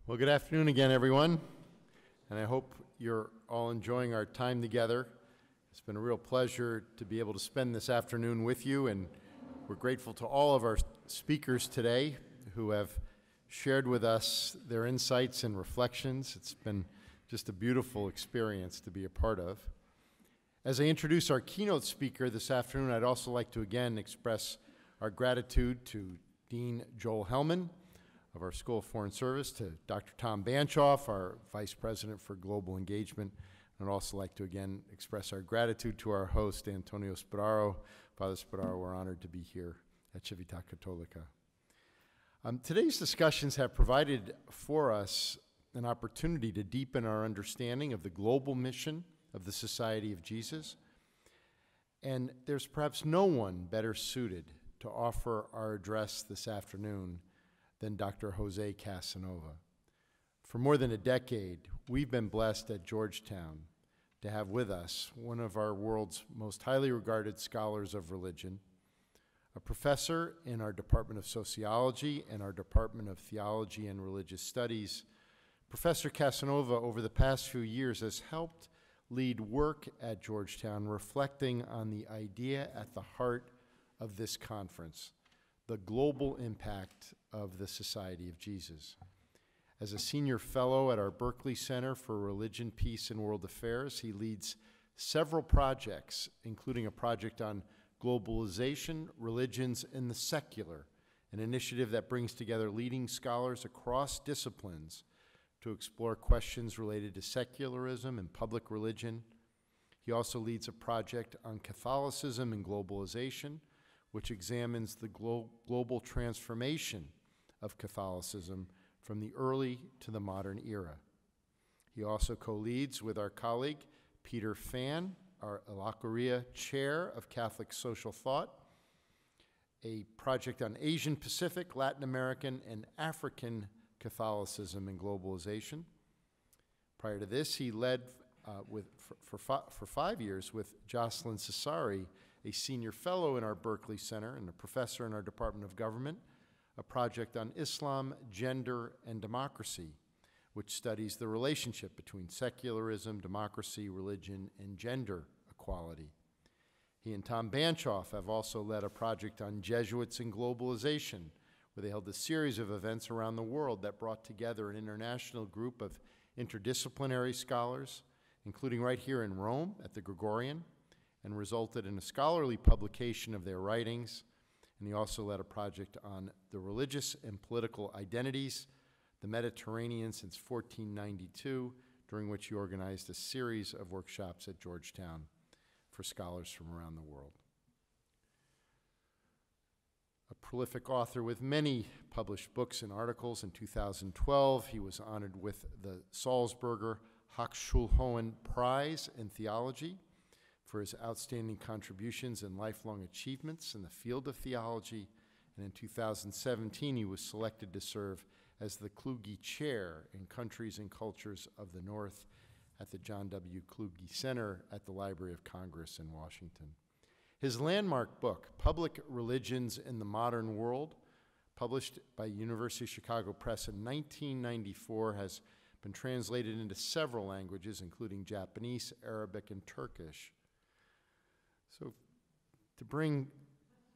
Well, good afternoon again, everyone, and I hope you're all enjoying our time together. It's been a real pleasure to be able to spend this afternoon with you, and we're grateful to all of our speakers today who have shared with us their insights and reflections. It's been just a beautiful experience to be a part of. As I introduce our keynote speaker this afternoon, I'd also like to again express our gratitude to Dean Joel Hellman of our School of Foreign Service, to Dr. Tom Banchoff, our Vice President for Global Engagement. And I'd also like to again express our gratitude to our host, Antonio Spadaro. Father Spadaro, we're honored to be here at Civiltà Cattolica. Today's discussions have provided for us an opportunity to deepen our understanding of the global mission of the Society of Jesus. And there's perhaps no one better suited to offer our address this afternoon than Dr. Jose Casanova. For more than a decade, we've been blessed at Georgetown to have with us one of our world's most highly regarded scholars of religion, a professor in our Department of Sociology and our Department of Theology and Religious Studies. Professor Casanova, over the past few years, has helped lead work at Georgetown reflecting on the idea at the heart of this conference, the global impact of the Society of Jesus. As a senior fellow at our Berkeley Center for Religion, Peace, and World Affairs, he leads several projects, including a project on globalization, religions, and the secular, an initiative that brings together leading scholars across disciplines to explore questions related to secularism and public religion. He also leads a project on Catholicism and globalization, which examines the global transformation of Catholicism from the early to the modern era. He also co-leads with our colleague, Peter Fan, our Alacuria Chair of Catholic Social Thought, a project on Asian Pacific, Latin American, and African Catholicism and globalization. Prior to this, he led for 5 years with Jocelyn Cesari, a senior fellow in our Berkeley Center and a professor in our Department of Government, a project on Islam, gender, and democracy, which studies the relationship between secularism, democracy, religion, and gender equality. He and Tom Banchoff have also led a project on Jesuits and globalization, where they held a series of events around the world that brought together an international group of interdisciplinary scholars, including right here in Rome at the Gregorian, and resulted in a scholarly publication of their writings. And he also led a project on the religious and political identities, the Mediterranean since 1492, during which he organized a series of workshops at Georgetown for scholars from around the world. A prolific author with many published books and articles, in 2012, he was honored with the Salzburger Hochschulhohen Prize in Theology for his outstanding contributions and lifelong achievements in the field of theology. And in 2017, he was selected to serve as the Kluge Chair in Countries and Cultures of the North at the John W. Kluge Center at the Library of Congress in Washington. His landmark book, Public Religions in the Modern World, published by University of Chicago Press in 1994, has been translated into several languages, including Japanese, Arabic, and Turkish. So to bring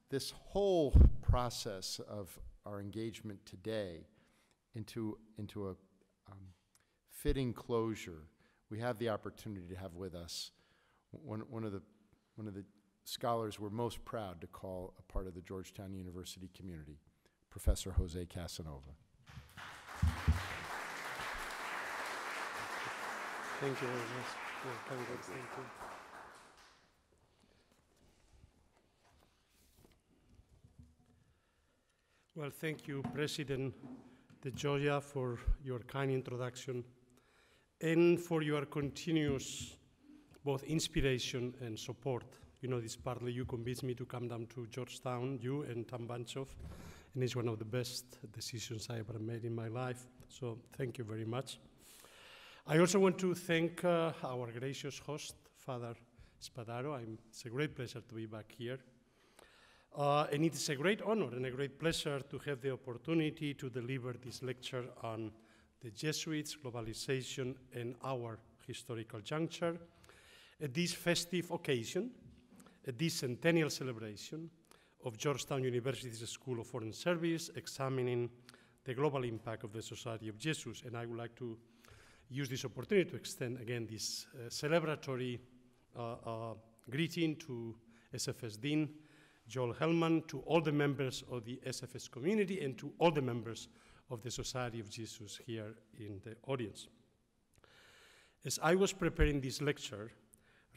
this whole process of our engagement today into a fitting closure, we have the opportunity to have with us one of the scholars we're most proud to call a part of the Georgetown University community, Professor Jose Casanova. Thank you very much. Thank you. Well, thank you, President De Gioia, for your kind introduction and for your continuous both inspiration and support. You know, this partly you convinced me to come down to Georgetown, you and Tom Banchoff, and it's one of the best decisions I ever made in my life. So thank you very much. I also want to thank our gracious host, Father Spadaro. It's a great pleasure to be back here. And it's a great honor and a great pleasure to have the opportunity to deliver this lecture on the Jesuits, Globalization, and our historical juncture. At this festive occasion, at this centennial celebration of Georgetown University's School of Foreign Service, examining the global impact of the Society of Jesuits. And I would like to use this opportunity to extend again this celebratory greeting to SFS Dean Joel Hellman, to all the members of the SFS community, and to all the members of the Society of Jesus here in the audience. As I was preparing this lecture,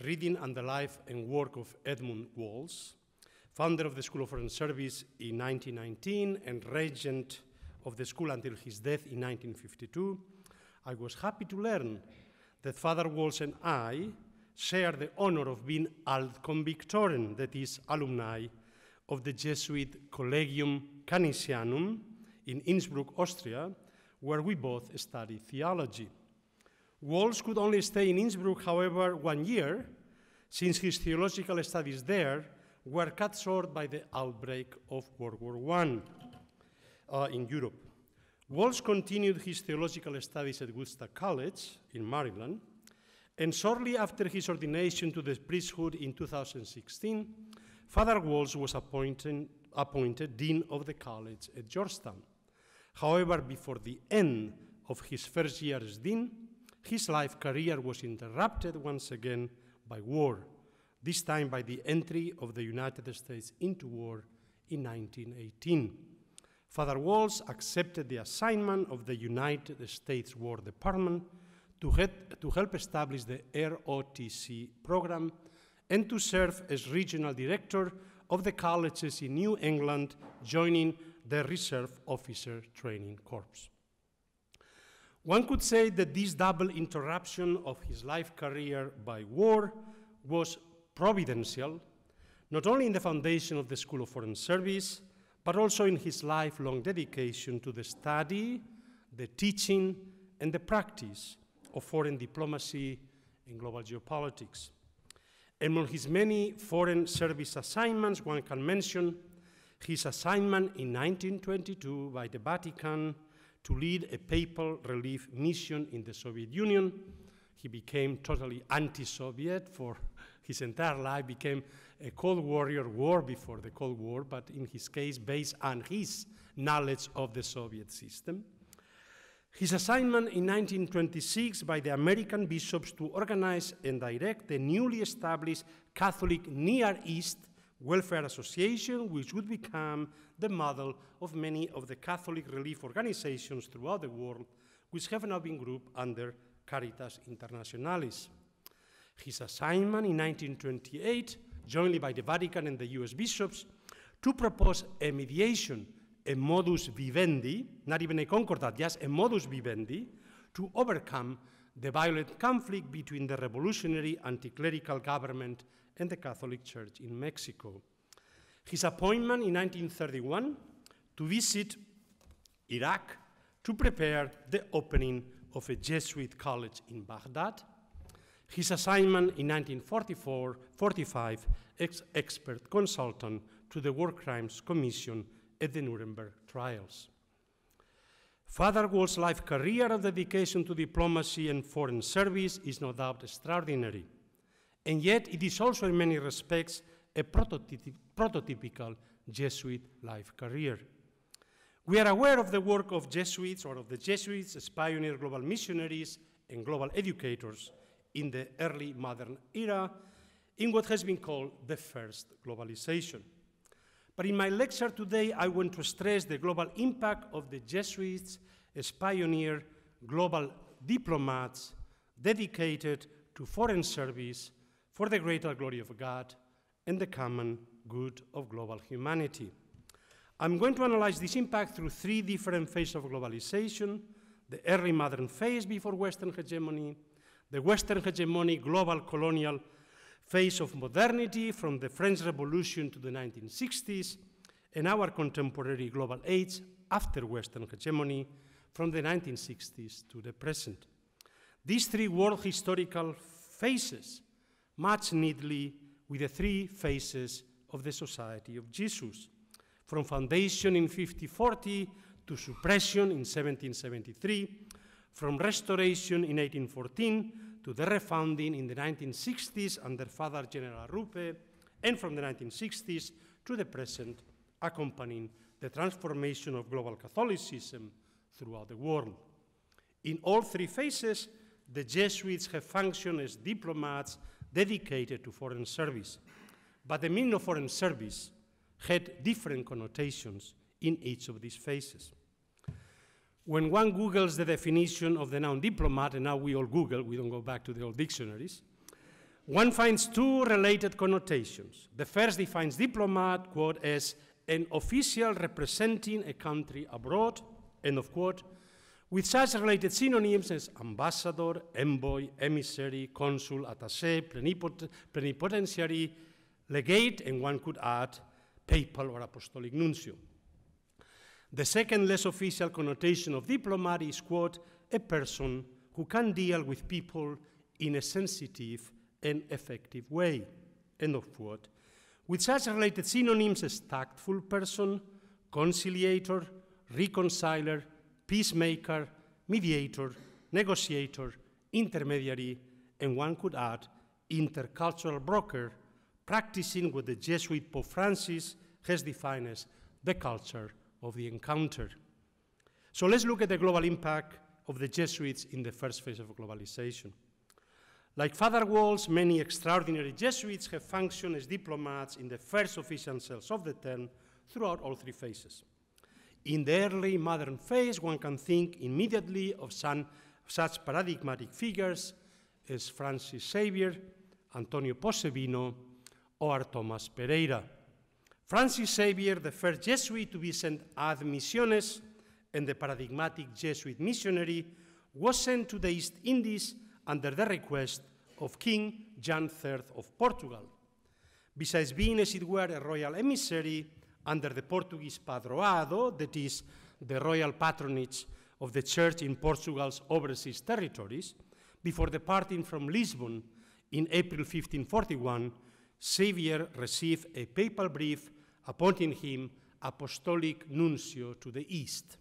reading on the life and work of Edmund Walsh, founder of the School of Foreign Service in 1919 and regent of the school until his death in 1952, I was happy to learn that Father Walsh and I share the honor of being Altconvictoren, that is, alumni of the Jesuit Collegium Canisianum in Innsbruck, Austria, where we both studied theology. Walsh could only stay in Innsbruck, however, 1 year, since his theological studies there were cut short by the outbreak of World War I in Europe. Walsh continued his theological studies at Woodstock College in Maryland, and shortly after his ordination to the priesthood in 2016, Father Walsh was appointed Dean of the College at Georgetown. However, before the end of his first year as Dean, his life career was interrupted once again by war, this time by the entry of the United States into war in 1918. Father Walsh accepted the assignment of the United States War Department to help establish the ROTC program and to serve as regional director of the colleges in New England, joining the Reserve Officer Training Corps. One could say that this double interruption of his life career by war was providential, not only in the foundation of the School of Foreign Service, but also in his lifelong dedication to the study, the teaching, and the practice of foreign diplomacy and global geopolitics. Among his many foreign service assignments, one can mention his assignment in 1922 by the Vatican to lead a papal relief mission in the Soviet Union. He became totally anti-Soviet for his entire life, became a Cold Warrior war before the Cold War, but in his case, based on his knowledge of the Soviet system. His assignment in 1926 by the American bishops to organize and direct the newly established Catholic Near East Welfare Association, which would become the model of many of the Catholic relief organizations throughout the world, which have now been grouped under Caritas Internationalis. His assignment in 1928, jointly by the Vatican and the US bishops, to propose a mediation, a modus vivendi, not even a concordat, just a modus vivendi, to overcome the violent conflict between the revolutionary anti-clerical government and the Catholic Church in Mexico. His appointment in 1931 to visit Iraq to prepare the opening of a Jesuit college in Baghdad. His assignment in 1944-45 as expert consultant to the War Crimes Commission at the Nuremberg trials. Father Walsh's life career of dedication to diplomacy and foreign service is no doubt extraordinary, and yet it is also in many respects a prototypical Jesuit life career. We are aware of the work of Jesuits, or of the Jesuits as pioneer global missionaries and global educators in the early modern era, in what has been called the first globalization. But in my lecture today, I want to stress the global impact of the Jesuits as pioneer global diplomats dedicated to foreign service for the greater glory of God and the common good of global humanity. I'm going to analyze this impact through three different phases of globalization: the early modern phase before Western hegemony, the Western hegemony global colonial phase of modernity from the French Revolution to the 1960s, and our contemporary global age after Western hegemony from the 1960s to the present. These three world historical phases match neatly with the three phases of the Society of Jesus, from foundation in 1540 to suppression in 1773, from restoration in 1814 to the refounding in the 1960s under Father General Rupe, and from the 1960s to the present, accompanying the transformation of global Catholicism throughout the world. In all three phases, the Jesuits have functioned as diplomats dedicated to foreign service. But the meaning of foreign service had different connotations in each of these phases. When one Googles the definition of the noun diplomat, and now we all Google, we don't go back to the old dictionaries, one finds two related connotations. The first defines diplomat, quote, as an official representing a country abroad, end of quote, with such related synonyms as ambassador, envoy, emissary, consul, attaché, plenipotentiary, legate, and one could add papal or apostolic nuncio. The second, less official connotation of diplomat is, quote, a person who can deal with people in a sensitive and effective way, end of quote, with such related synonyms as tactful person, conciliator, reconciler, peacemaker, mediator, negotiator, intermediary, and one could add intercultural broker, practicing what the Jesuit Pope Francis has defined as the culture of the encounter. So let's look at the global impact of the Jesuits in the first phase of globalization. Like Father Walsh, many extraordinary Jesuits have functioned as diplomats in the first official sense of the term throughout all three phases. In the early modern phase, one can think immediately of such paradigmatic figures as Francis Xavier, Antonio Posebino, or Thomas Pereira. Francis Xavier, the first Jesuit to be sent ad missiones, and the paradigmatic Jesuit missionary, was sent to the East Indies under the request of King John III of Portugal. Besides being, as it were, a royal emissary under the Portuguese padroado, that is, the royal patronage of the Church in Portugal's overseas territories, before departing from Lisbon in April 1541, Xavier received a papal brief appointing him apostolic nuncio to the East.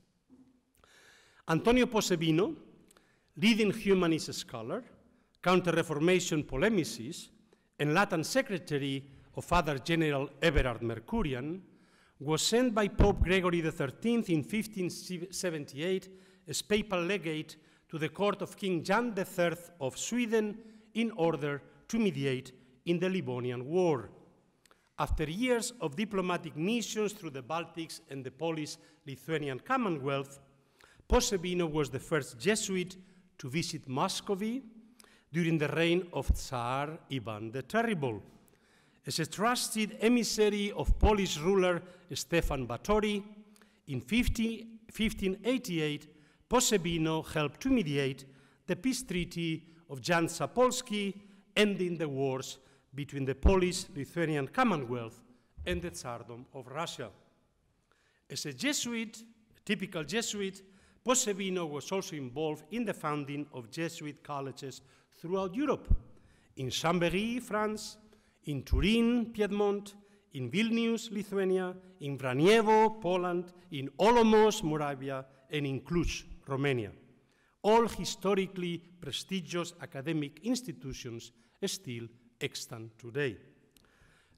Antonio Posebino, leading humanist scholar, counter-Reformation polemicist, and Latin secretary of Father General Everard Mercurian, was sent by Pope Gregory XIII in 1578 as papal legate to the court of King John III of Sweden in order to mediate in the Livonian War. After years of diplomatic missions through the Baltics and the Polish-Lithuanian Commonwealth, Posebino was the first Jesuit to visit Muscovy during the reign of Tsar Ivan the Terrible. As a trusted emissary of Polish ruler Stefan Batory, in 1588, Posebino helped to mediate the peace treaty of Jan Zapolski, ending the wars between the Polish-Lithuanian Commonwealth and the Tsardom of Russia. As a Jesuit, a typical Jesuit, Posebino was also involved in the founding of Jesuit colleges throughout Europe, in Chambéry, France, in Turin, Piedmont, in Vilnius, Lithuania, in Braniewo, Poland, in Olomouc, Moravia, and in Cluj, Romania. All historically prestigious academic institutions still extant today.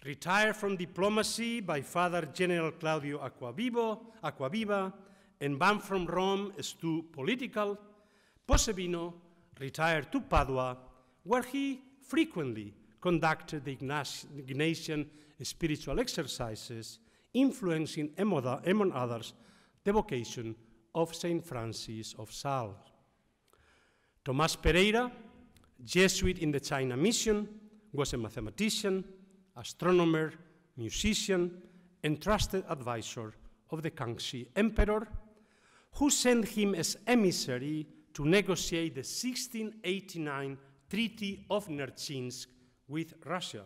Retired from diplomacy by Father General Claudio Acquaviva, and banned from Rome as too political, Posebino retired to Padua, where he frequently conducted the Ignatian spiritual exercises, influencing, among others, the vocation of Saint Francis of Sales. Thomas Pereira, Jesuit in the China mission, was a mathematician, astronomer, musician, and trusted advisor of the Kangxi Emperor, who sent him as emissary to negotiate the 1689 Treaty of Nerchinsk with Russia.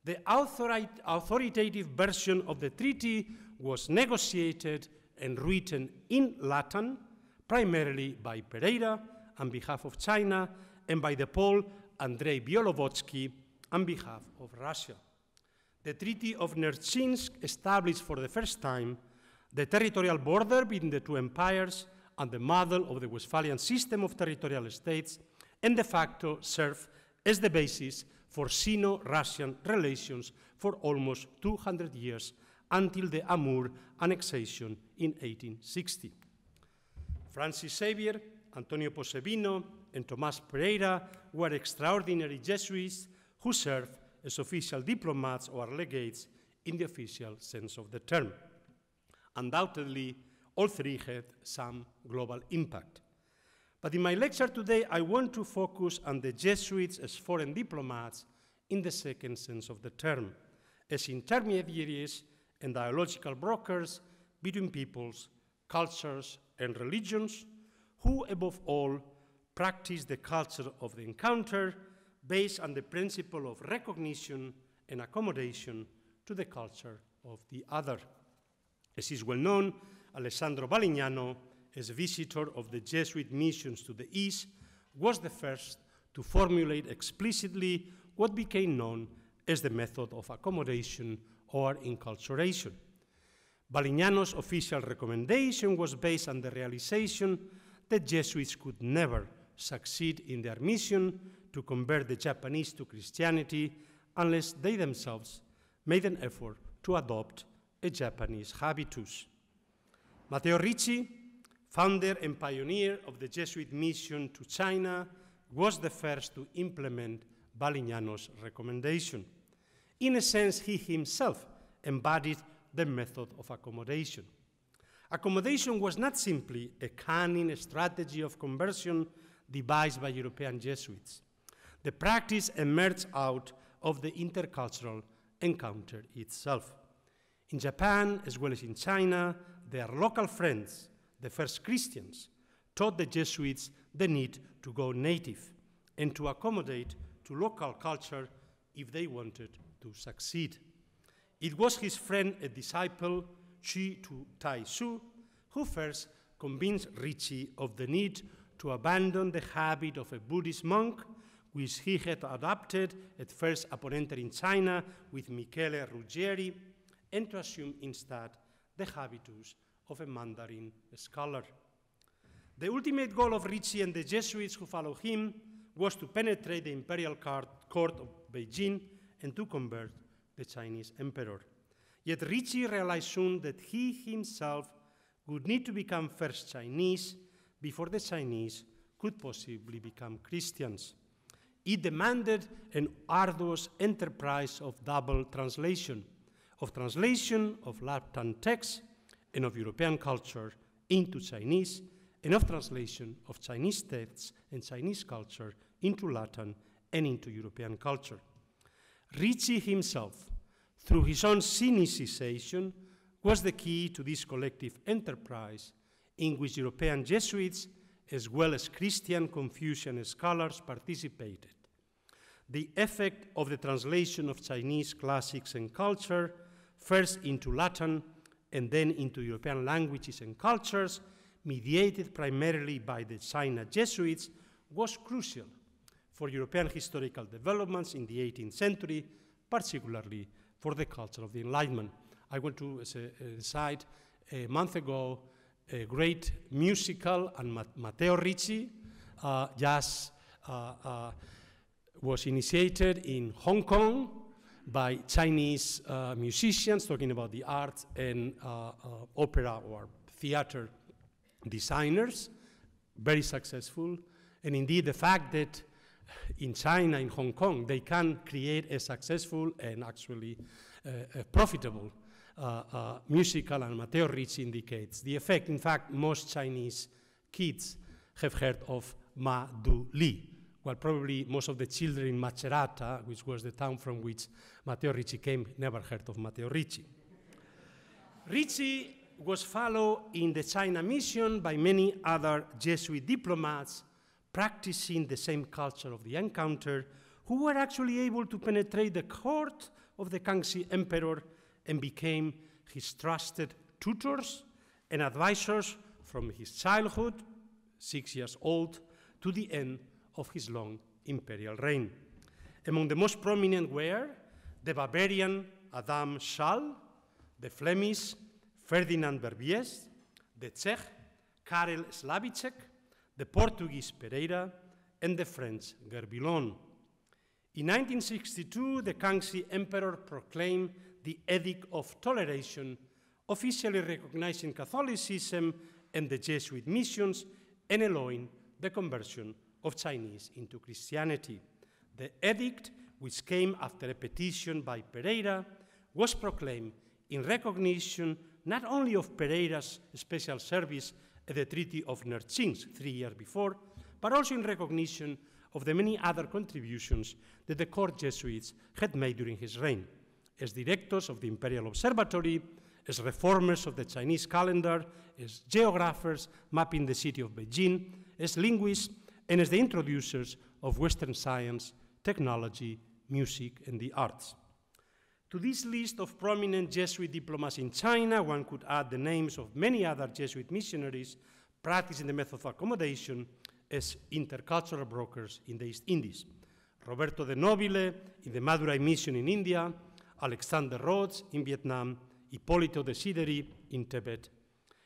The authoritative version of the treaty was negotiated and written in Latin, primarily by Pereira on behalf of China, and by the Pole Andrei Bialovotsky on behalf of Russia. The Treaty of Nerchinsk established for the first time the territorial border between the two empires and the model of the Westphalian system of territorial states, and de facto served as the basis for Sino-Russian relations for almost 200 years until the Amur annexation in 1860. Francis Xavier, Antonio Posevino, and Tomás Pereira were extraordinary Jesuits who served as official diplomats or legates in the official sense of the term. Undoubtedly, all three had some global impact. But in my lecture today, I want to focus on the Jesuits as foreign diplomats in the second sense of the term, as intermediaries and dialogical brokers between peoples, cultures, and religions, who, above all, practice the culture of the encounter based on the principle of recognition and accommodation to the culture of the other. As is well known, Alessandro Balignano, as a visitor of the Jesuit missions to the East, was the first to formulate explicitly what became known as the method of accommodation or enculturation. Balignano's official recommendation was based on the realization that Jesuits could never succeed in their mission to convert the Japanese to Christianity unless they themselves made an effort to adopt a Japanese habitus. Matteo Ricci, founder and pioneer of the Jesuit mission to China, was the first to implement Balignano's recommendation. In a sense, he himself embodied the method of accommodation. Accommodation was not simply a cunning strategy of conversion devised by European Jesuits. The practice emerged out of the intercultural encounter itself. In Japan, as well as in China, their local friends, the first Christians, taught the Jesuits the need to go native and to accommodate to local culture if they wanted to succeed. It was his friend and disciple, Chi Tai Su, who first convinced Ricci of the need to abandon the habit of a Buddhist monk, which he had adopted at first upon entering China with Michele Ruggieri, and to assume instead the habitus of a Mandarin scholar. The ultimate goal of Ricci and the Jesuits who followed him was to penetrate the imperial court of Beijing and to convert the Chinese emperor. Yet Ricci realized soon that he himself would need to become first Chinese before the Chinese could possibly become Christians. It demanded an arduous enterprise of double translation of Latin texts and of European culture into Chinese, and of translation of Chinese texts and Chinese culture into Latin and into European culture. Ricci himself, through his own Sinicization, was the key to this collective enterprise in which European Jesuits, as well as Christian Confucian scholars, participated. The effect of the translation of Chinese classics and culture, first into Latin and then into European languages and cultures, mediated primarily by the China Jesuits, was crucial for European historical developments in the 18th century, particularly for the culture of the Enlightenment. I went to, as an aside, a month ago, a great musical, and Matteo Ricci was initiated in Hong Kong by Chinese musicians talking about the arts and opera or theater designers, very successful. And indeed, the fact that in China, in Hong Kong, they can create a successful and actually profitable musical, and Matteo Ricci indicates the effect. In fact, most Chinese kids have heard of Ma Du Li, while probably most of the children in Macerata, which was the town from which Matteo Ricci came, never heard of Matteo Ricci. Ricci was followed in the China mission by many other Jesuit diplomats practicing the same culture of the encounter, who were actually able to penetrate the court of the Kangxi emperor and became his trusted tutors and advisors from his childhood, 6 years old, to the end of his long imperial reign. Among the most prominent were the Bavarian Adam Schall, the Flemish Ferdinand Verbies, the Czech Karel Slavicek, the Portuguese Pereira, and the French Gerbilon. In 1962, the Kangxi Emperor proclaimed the Edict of Toleration, officially recognizing Catholicism and the Jesuit missions and allowing the conversion of Chinese into Christianity. The edict, which came after a petition by Pereira, was proclaimed in recognition not only of Pereira's special service at the Treaty of Nerchinsk 3 years before, but also in recognition of the many other contributions that the court Jesuits had made during his reign, as directors of the Imperial Observatory, as reformers of the Chinese calendar, as geographers mapping the city of Beijing, as linguists, and as the introducers of Western science, technology, music, and the arts. To this list of prominent Jesuit diplomats in China, one could add the names of many other Jesuit missionaries practicing the method of accommodation as intercultural brokers in the East Indies. Roberto de Nobile in the Madurai Mission in India, Alexander Rhodes in Vietnam, Ippolito Desideri in Tibet.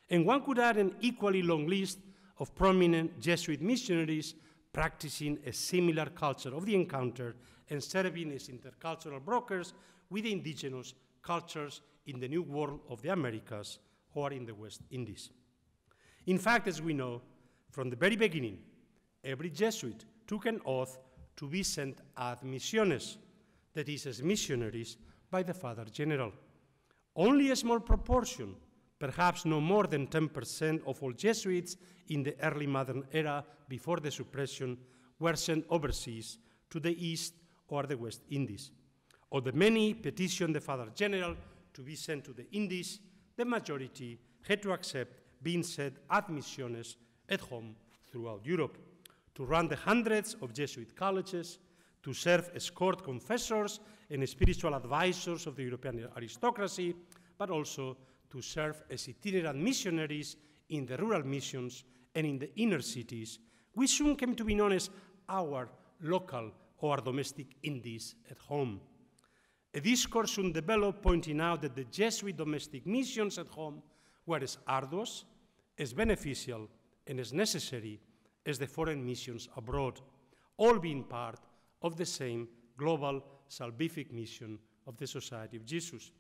And one could add an equally long list of prominent Jesuit missionaries practicing a similar culture of the encounter and serving as intercultural brokers with the indigenous cultures in the New World of the Americas or in the West Indies. In fact, as we know, from the very beginning, every Jesuit took an oath to be sent ad missiones, that is, as missionaries by the Father General. Only a small proportion, perhaps no more than 10% of all Jesuits in the early modern era before the suppression, were sent overseas to the East or the West Indies. Of the many petitioned the Father General to be sent to the Indies, the majority had to accept being sent ad missiones at home throughout Europe, to run the hundreds of Jesuit colleges, to serve as court confessors and spiritual advisors of the European aristocracy, but also to serve as itinerant missionaries in the rural missions and in the inner cities, which soon came to be known as our local or domestic Indies at home. A discourse soon developed pointing out that the Jesuit domestic missions at home were as arduous, as beneficial, and as necessary as the foreign missions abroad, all being part of the same global salvific mission of the Society of Jesus.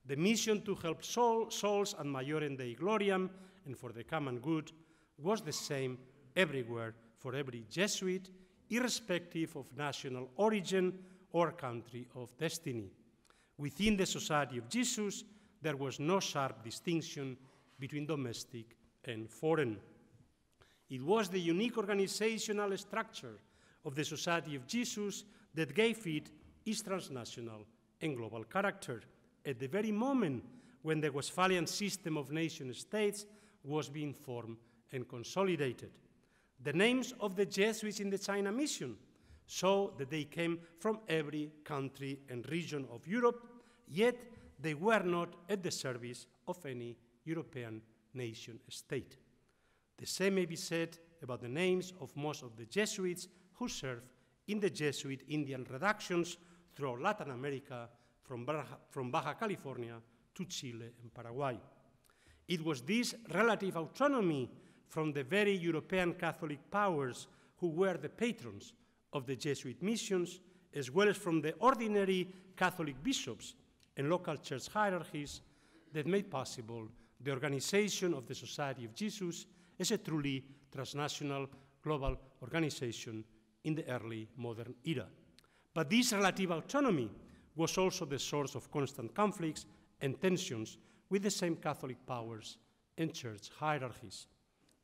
The mission to help souls ad maiorem Dei gloriam and for the common good was the same everywhere for every Jesuit, irrespective of national origin or country of destiny. Within the Society of Jesus, there was no sharp distinction between domestic and foreign. It was the unique organizational structure of the Society of Jesus that gave it its transnational and global character at the very moment when the Westphalian system of nation-states was being formed and consolidated. The names of the Jesuits in the China mission show that they came from every country and region of Europe, yet they were not at the service of any European nation-state. The same may be said about the names of most of the Jesuits who served in the Jesuit Indian redactions throughout Latin America, from Baja California to Chile and Paraguay. It was this relative autonomy from the very European Catholic powers who were the patrons of the Jesuit missions, as well as from the ordinary Catholic bishops and local church hierarchies, that made possible the organization of the Society of Jesus as a truly transnational global organization in the early modern era. But this relative autonomy was also the source of constant conflicts and tensions with the same Catholic powers and church hierarchies.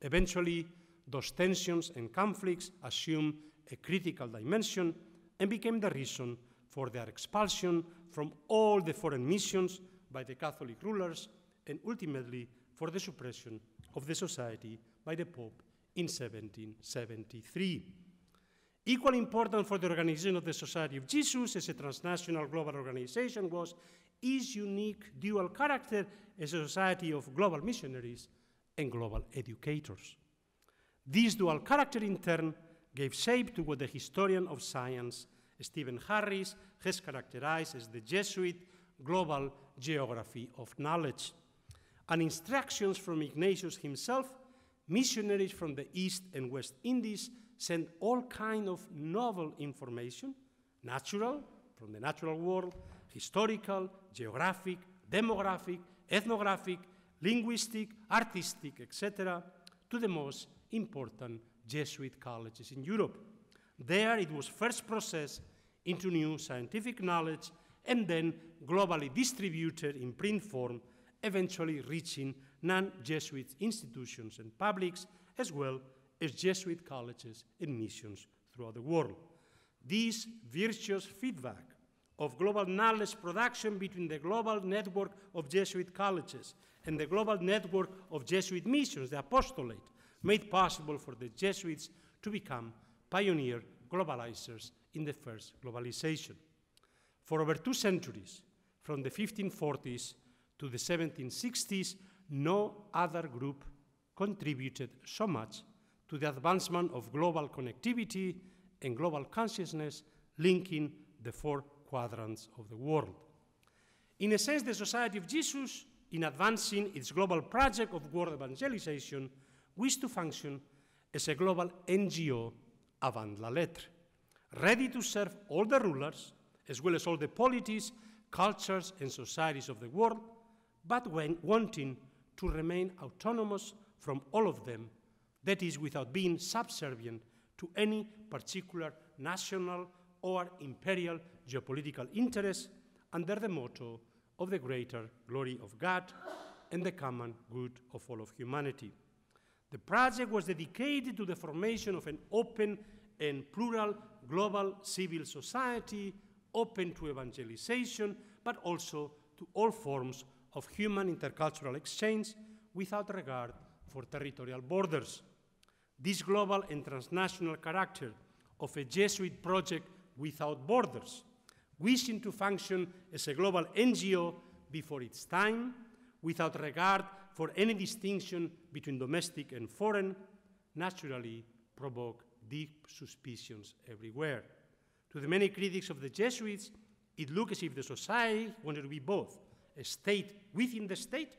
Eventually, those tensions and conflicts assumed a critical dimension and became the reason for their expulsion from all the foreign missions by the Catholic rulers, and ultimately for the suppression of the society by the Pope in 1773. Equally important for the organization of the Society of Jesus as a transnational global organization was its unique dual character as a society of global missionaries and global educators. This dual character, in turn, gave shape to what the historian of science, Stephen Harris, has characterized as the Jesuit global geography of knowledge. And instructions from Ignatius himself missionaries from the East and West Indies sent all kinds of novel information, natural, from the natural world, historical, geographic, demographic, ethnographic, linguistic, artistic, etc., to the most important Jesuit colleges in Europe. There it was first processed into new scientific knowledge and then globally distributed in print form, eventually reaching non-Jesuit institutions and publics, as well as Jesuit colleges and missions throughout the world. This virtuous feedback of global knowledge production between the global network of Jesuit colleges and the global network of Jesuit missions, the apostolate, made possible for the Jesuits to become pioneer globalizers in the first globalization. For over 2 centuries, from the 1540s to the 1760s, no other group contributed so much to the advancement of global connectivity and global consciousness, linking the 4 quadrants of the world. In a sense, the Society of Jesus, in advancing its global project of world evangelization, wished to function as a global NGO avant la lettre, ready to serve all the rulers, as well as all the polities, cultures, and societies of the world, but when wanting to remain autonomous from all of them, that is, without being subservient to any particular national or imperial geopolitical interest, under the motto of the greater glory of God and the common good of all of humanity. The project was dedicated to the formation of an open and plural global civil society, open to evangelization, but also to all forms of human intercultural exchange without regard for territorial borders. This global and transnational character of a Jesuit project without borders, wishing to function as a global NGO before its time, without regard for any distinction between domestic and foreign, naturally provoked deep suspicions everywhere. To the many critics of the Jesuits, it looked as if the society wanted to be both a state within the state,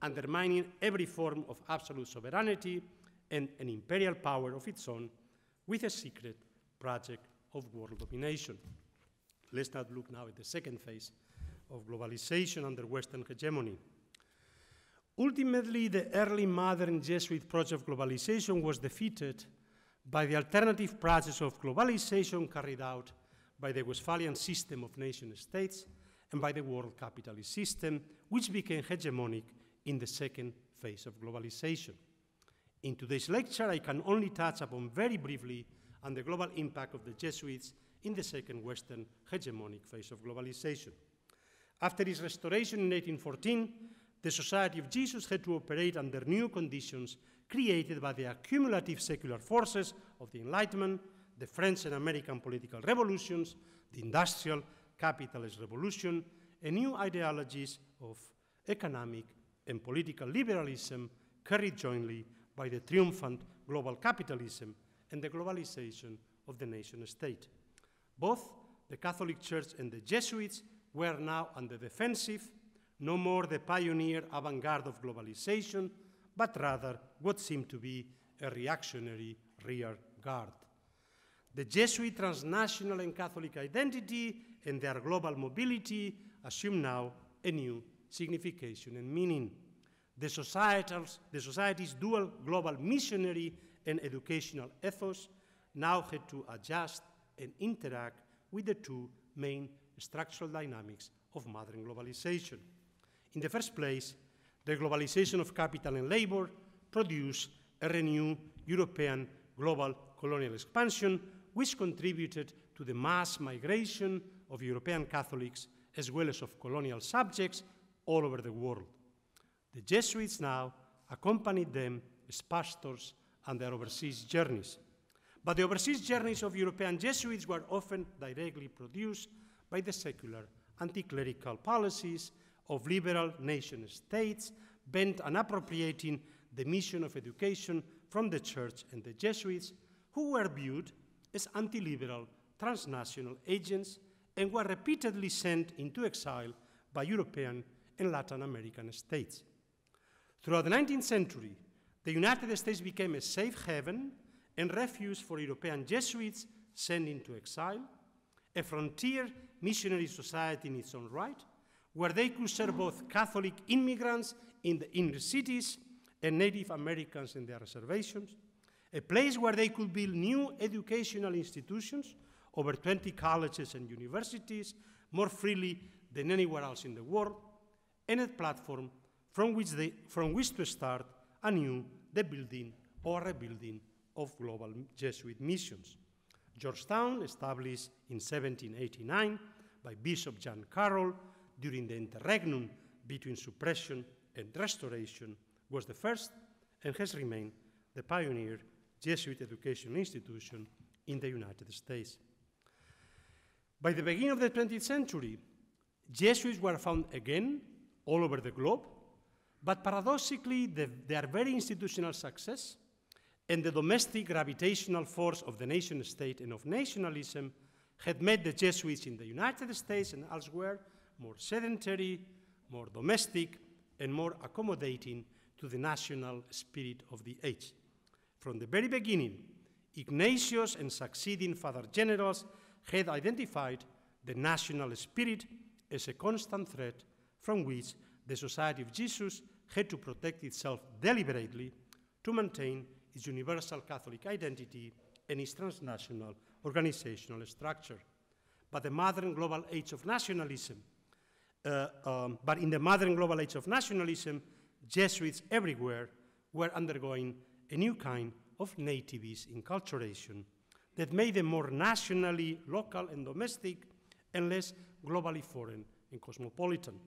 undermining every form of absolute sovereignty and an imperial power of its own, with a secret project of world domination. Let's not look now at the second phase of globalization under Western hegemony. Ultimately, the early modern Jesuit project of globalization was defeated by the alternative process of globalization carried out by the Westphalian system of nation-states and by the world capitalist system, which became hegemonic in the second phase of globalization. In today's lecture, I can only touch upon very briefly on the global impact of the Jesuits in the second Western hegemonic phase of globalization. After its restoration in 1814, the Society of Jesus had to operate under new conditions created by the accumulative secular forces of the Enlightenment, the French and American political revolutions, the industrial capitalist revolution, and new ideologies of economic and political liberalism carried jointly by the triumphant global capitalism and the globalization of the nation-state. Both the Catholic Church and the Jesuits were now on the defensive, no more the pioneer avant-garde of globalization, but rather what seemed to be a reactionary rear guard. The Jesuit transnational and Catholic identity and their global mobility assume now a new signification and meaning. The society's dual global missionary and educational ethos now had to adjust and interact with the 2 main structural dynamics of modern globalization. In the first place, the globalization of capital and labor produced a renewed European global colonial expansion, which contributed to the mass migration of European Catholics as well as of colonial subjects all over the world. The Jesuits now accompanied them as pastors on their overseas journeys. But the overseas journeys of European Jesuits were often directly produced by the secular anti-clerical policies of liberal nation-states bent on appropriating the mission of education from the Church and the Jesuits, who were viewed as anti-liberal transnational agents and were repeatedly sent into exile by European and Latin American states. Throughout the 19th century, The United States became a safe haven and refuge for European Jesuits sent into exile, a frontier missionary society in its own right, where they could serve both Catholic immigrants in the inner cities and Native Americans in their reservations, a place where they could build new educational institutions, over 20 colleges and universities, more freely than anywhere else in the world, and a platform from which to start anew the building or rebuilding of global Jesuit missions. Georgetown, established in 1789 by Bishop John Carroll during the interregnum between suppression and restoration, was the first and has remained the pioneer Jesuit educational institution in the United States. By the beginning of the 20th century, Jesuits were found again all over the globe, but paradoxically, their very institutional success and the domestic gravitational force of the nation-state and of nationalism had made the Jesuits in the United States and elsewhere more sedentary, more domestic, and more accommodating to the national spirit of the age. From the very beginning, Ignatius and succeeding Father Generals had identified the national spirit as a constant threat from which the Society of Jesus had to protect itself deliberately to maintain its universal Catholic identity and its transnational organizational structure. But in the modern global age of nationalism, Jesuits everywhere were undergoing a new kind of nativist enculturation that made them more nationally local and domestic and less globally foreign and cosmopolitan.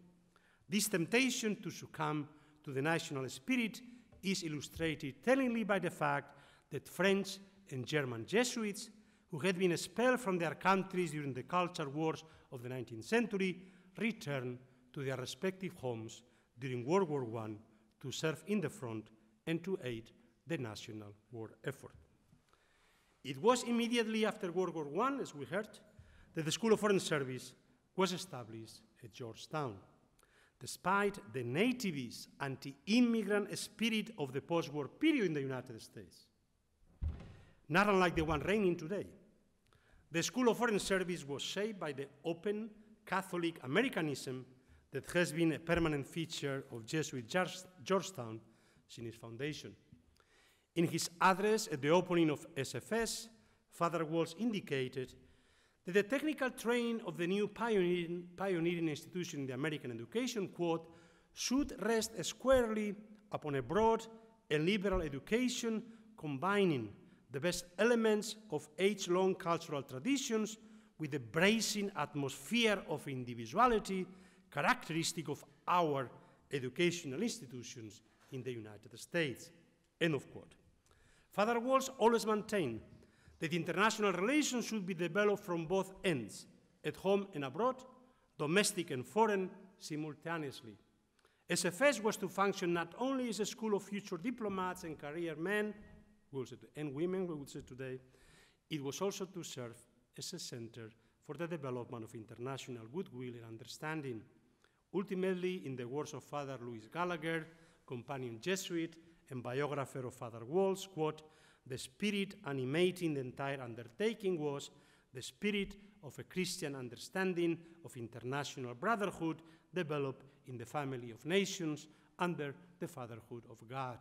This temptation to succumb to the national spirit is illustrated tellingly by the fact that French and German Jesuits, who had been expelled from their countries during the culture wars of the 19th century, returned to their respective homes during World War I to serve in the front and to aid the national war effort. It was immediately after World War I, as we heard, that the School of Foreign Service was established at Georgetown. Despite the nativist, anti-immigrant spirit of the post-war period in the United States, not unlike the one reigning today, the School of Foreign Service was shaped by the open Catholic Americanism that has been a permanent feature of Jesuit Georgetown since its foundation. In his address at the opening of SFS, Father Walsh indicated that the technical training of the new pioneering institution in the American education, quote, should rest squarely upon a broad and liberal education combining the best elements of age-long cultural traditions with the bracing atmosphere of individuality characteristic of our educational institutions in the United States, end of quote. Father Walsh always maintained that international relations should be developed from both ends, at home and abroad, domestic and foreign, simultaneously. SFS was to function not only as a school of future diplomats and career men, and women, we would say today, it was also to serve as a center for the development of international goodwill and understanding. Ultimately, in the words of Father Louis Gallagher, companion Jesuit and biographer of Father Walsh, quote, the spirit animating the entire undertaking was the spirit of a Christian understanding of international brotherhood developed in the family of nations under the fatherhood of God,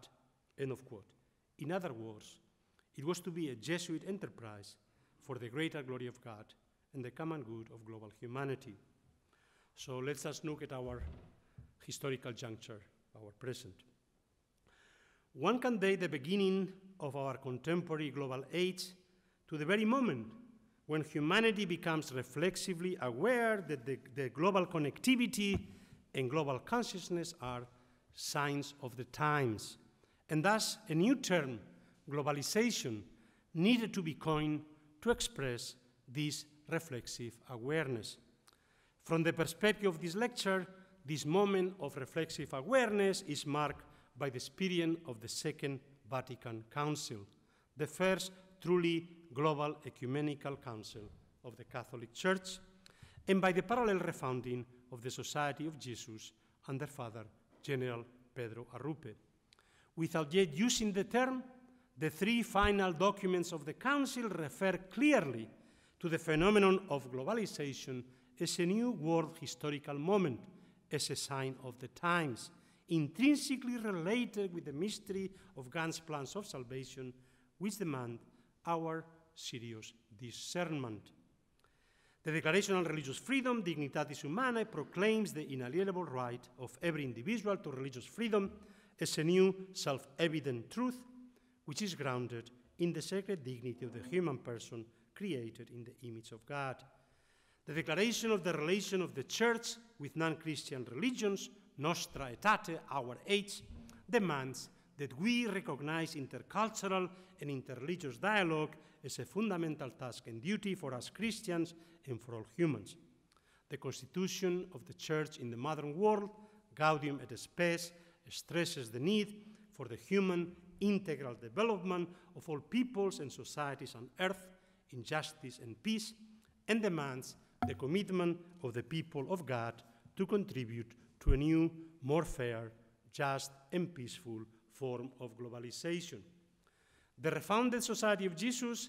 end of quote. In other words, it was to be a Jesuit enterprise for the greater glory of God and the common good of global humanity. So let's just look at our historical juncture, our present. One can date the beginning of our contemporary global age to the very moment when humanity becomes reflexively aware that the global connectivity and global consciousness are signs of the times. And thus, a new term, globalization, needed to be coined to express this reflexive awareness. From the perspective of this lecture, this moment of reflexive awareness is marked by the experience of the Second Vatican Council, the first truly global ecumenical council of the Catholic Church, and by the parallel refounding of the Society of Jesus under Father General Pedro Arrupe. Without yet using the term, the three final documents of the Council refer clearly to the phenomenon of globalization as a new world historical moment, as a sign of the times, intrinsically related with the mystery of God's plans of salvation, which demand our serious discernment. The Declaration on Religious Freedom, Dignitatis Humanae, proclaims the inalienable right of every individual to religious freedom as a new self-evident truth, which is grounded in the sacred dignity of the human person created in the image of God. The declaration of the relation of the Church with non-Christian religions, Nostra Aetate, our age, demands that we recognize intercultural and interreligious dialogue as a fundamental task and duty for us Christians and for all humans. The Constitution of the Church in the modern world, Gaudium et Spes, stresses the need for the human integral development of all peoples and societies on earth in justice and peace, and demands the commitment of the people of God to contribute to a new, more fair, just, and peaceful form of globalization. The refounded Society of Jesus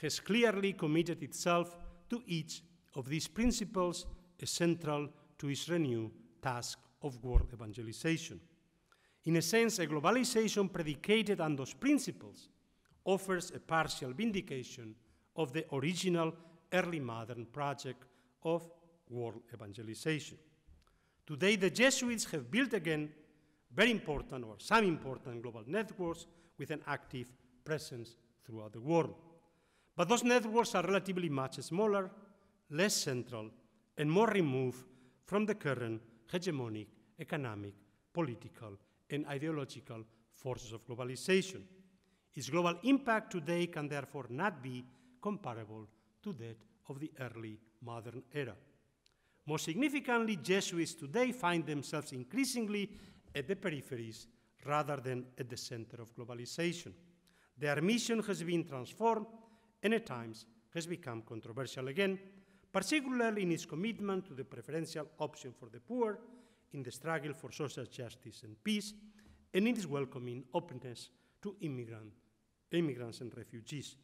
has clearly committed itself to each of these principles as central to its renewed task of world evangelization. In a sense, a globalization predicated on those principles offers a partial vindication of the original early modern project of world evangelization. Today, the Jesuits have built again very important or some important global networks with an active presence throughout the world. But those networks are relatively much smaller, less central, and more removed from the current hegemonic, economic, political, and ideological forces of globalization. Its global impact today can therefore not be comparable to that of the early modern era. More significantly, Jesuits today find themselves increasingly at the peripheries rather than at the center of globalization. Their mission has been transformed and at times has become controversial again, particularly in its commitment to the preferential option for the poor, in the struggle for social justice and peace, and in its welcoming openness to immigrants and refugees.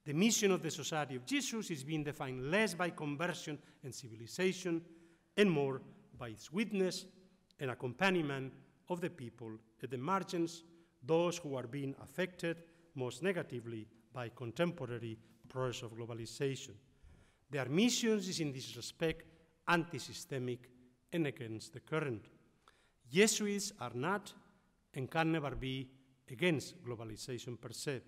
The mission of the Society of Jesus is being defined less by conversion and civilization and more by its witness and accompaniment of the people at the margins, those who are being affected most negatively by contemporary process of globalization. Their mission is in this respect anti-systemic and against the current. Jesuits are not and can never be against globalization per se,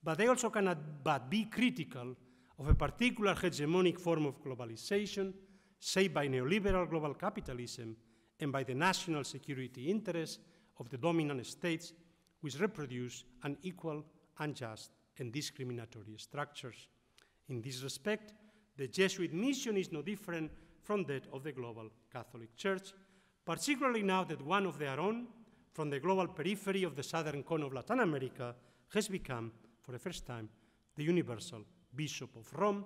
but they also cannot but be critical of a particular hegemonic form of globalization, shaped by neoliberal global capitalism and by the national security interests of the dominant states, which reproduce unequal, unjust, and discriminatory structures. In this respect, the Jesuit mission is no different from that of the global Catholic Church, particularly now that one of their own, from the global periphery of the southern cone of Latin America, has become, for the first time, the universal Bishop of Rome,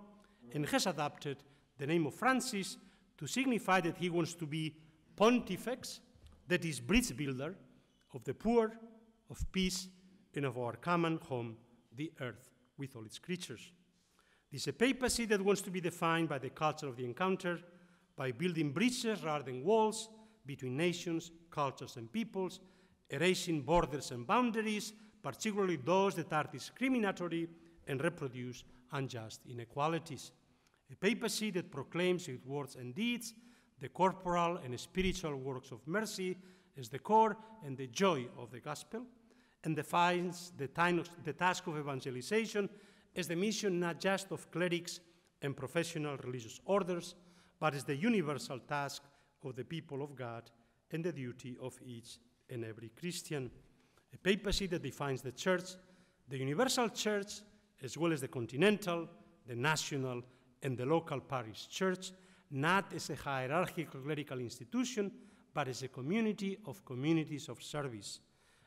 and has adopted the name of Francis to signify that he wants to be Pontifex, that is, bridge builder of the poor, of peace, and of our common home, the earth, with all its creatures. This is a papacy that wants to be defined by the culture of the encounter, by building bridges rather than walls between nations, cultures, and peoples, erasing borders and boundaries, particularly those that are discriminatory and reproduce unjust inequalities. A papacy that proclaims with words and deeds the corporal and spiritual works of mercy as the core and the joy of the gospel, and defines the task of evangelization as the mission not just of clerics and professional religious orders, but as the universal task of the people of God and the duty of each and every Christian. A papacy that defines the church, the universal church, as well as the continental, the national, and the local parish church, not as a hierarchical clerical institution, but as a community of communities of service.